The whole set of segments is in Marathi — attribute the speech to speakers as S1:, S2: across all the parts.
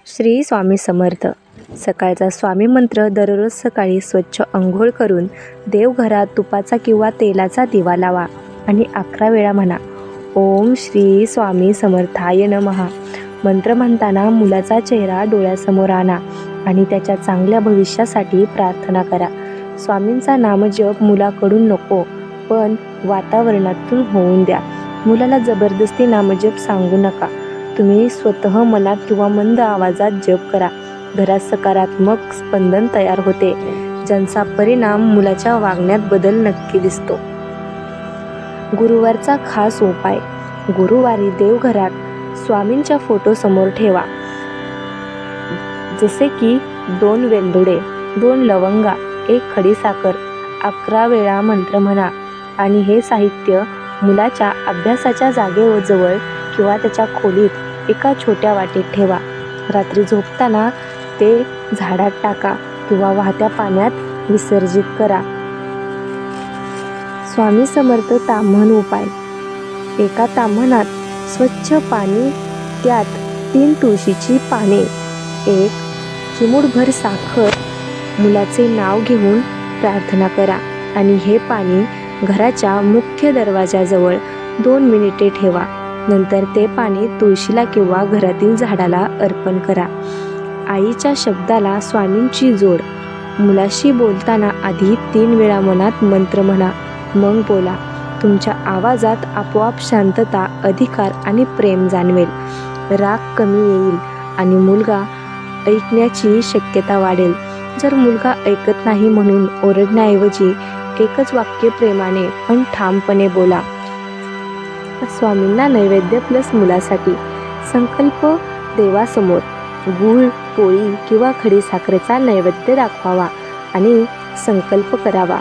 S1: श्री स्वामी समर्थ. सकाळचा स्वामी मंत्र दररोज सकाळी स्वच्छ अंघोळ करून देवघरात तुपाचा किंवा तेलाचा दिवा लावा आणि 11 वेळा म्हणा, ओम श्री स्वामी समर्थाय नमः. मंत्र म्हणताना मुलाचा चेहरा डोळ्यासमोर आणा आणि त्याच्या चांगल्या भविष्यासाठी प्रार्थना करा. स्वामींचा नामजप मुलाकडून नको, पण वातावरणातून होऊन द्या. मुलाला जबरदस्ती नामजप सांगू नका. तुम्ही स्वतः मनात किंवा मंद आवाजात जप करा. घरात सकारात्मक स्पंदन तयार होते, ज्यांचा परिणाम मुलाच्या वागण्यात बदल नक्की दिसतो. गुरुवारचा खास उपाय. गुरुवारी देवघरात स्वामींच्या फोटो समोर ठेवा, जसे की 2 वेलदोडे, 2 लवंगा, 1 खडीसाखर. 11 वेळा मंत्र म्हणा आणि हे साहित्य मुलाच्या अभ्यासाच्या जागेजवळ किंवा त्याच्या खोलीत एका छोट्या वाटीत ठेवा. रात्री झोपताना ते झाडात टाका किंवा वाहत्या पाण्यात विसर्जित करा. स्वामी समर्थ ताम्हण उपाय. एका ताम्हणात स्वच्छ पाणी, त्यात 3 तुळशीची पाने, 1 चिमूटभर साखर, मुलाचे नाव घेऊन प्रार्थना करा आणि हे पाणी घराच्या मुख्य दरवाजाजवळ 2 मिनिटे ठेवा. नंतर ते पाणी तुळशीला किंवा घरातील झाडाला अर्पण करा. आईच्या शब्दाला स्वामींची जोड. मुलाशी बोलताना आधी 3 वेळा मनात मंत्र म्हणा, मग बोला. तुमच्या आवाजात आपोआप शांतता, अधिकार आणि प्रेम जाणवेल. राग कमी येईल आणि मुलगा ऐकण्याची शक्यता वाढेल. जर मुलगा ऐकत नाही म्हणून ओरडण्याऐवजी एकच वाक्य प्रेमाने पण ठामपणे बोला. स्वामींना नैवेद्य प्लस मुलासाठी. संकल्प. देवासमोर गूळ, पोळी किंवा खडीसाखरेचा नैवेद्य दाखवावा आणि संकल्प करावा,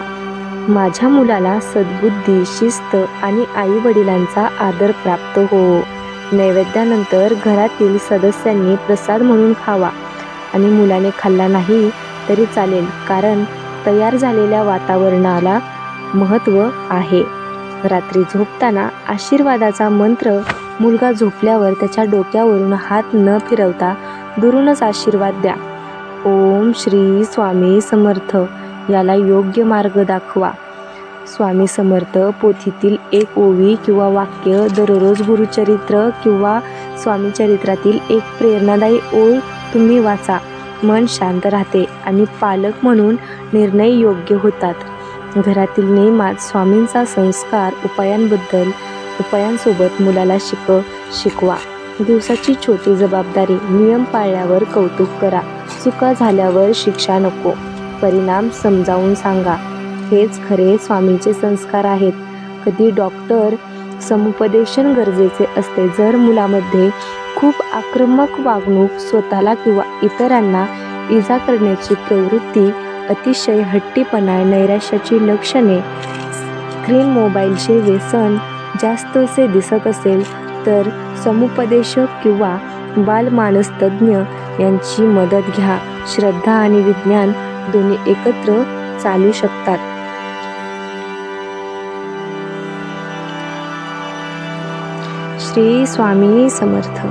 S1: माझ्या मुलाला सद्बुद्धी, शिस्त आणि आई-वडिलांचा आदर प्राप्त हो. नैवेद्यानंतर घरातील सदस्यांनी प्रसाद म्हणून खावा आणि मुलाने खाल्ला नाही तरी चालेल, कारण तयार झालेल्या वातावरणाला महत्त्व आहे. रात्री झोपताना आशीर्वादाचा मंत्र. मुलगा झोपल्यावर त्याच्या डोक्यावरून हात न फिरवता दुरूनच आशीर्वाद द्या. ओम श्री स्वामी समर्थ. याला योग्य मार्ग दाखवा. स्वामी समर्थ पोथीतील 1 ओवी किंवा वाक्य दररोज गुरुचरित्र किंवा स्वामीचरित्रातील एक प्रेरणादायी ओळ तुम्ही वाचा. मन शांत राहते आणि पालक म्हणून निर्णय योग्य होतात. घरातील नियमात स्वामींचा संस्कार. उपायांसोबत मुलाला शिकवा. दिवसाची छोटी जबाबदारी. नियम पाळल्यावर कौतुक करा, चुका झाल्यावर शिक्षा नको. परिणाम समजावून सांगा. हेच खरे स्वामींचे संस्कार आहेत. कधी डॉक्टर समुपदेशन गरजेचे असते. जर मुलामध्ये खूप आक्रमक वागणूक, स्वतःला किंवा इतरांना इजा करण्याची प्रवृत्ती, अतिशय हट्टीपणा, नैराश्याची लक्षणे, स्क्रीन मोबाईलचे व्यसन जास्त असे दिसत असेल तर समुपदेशक किंवा बालमानसतज्ञ यांची मदत घ्या. श्रद्धा आणि विज्ञान दोन्ही एकत्र चालू शकतात. श्री स्वामी समर्थ.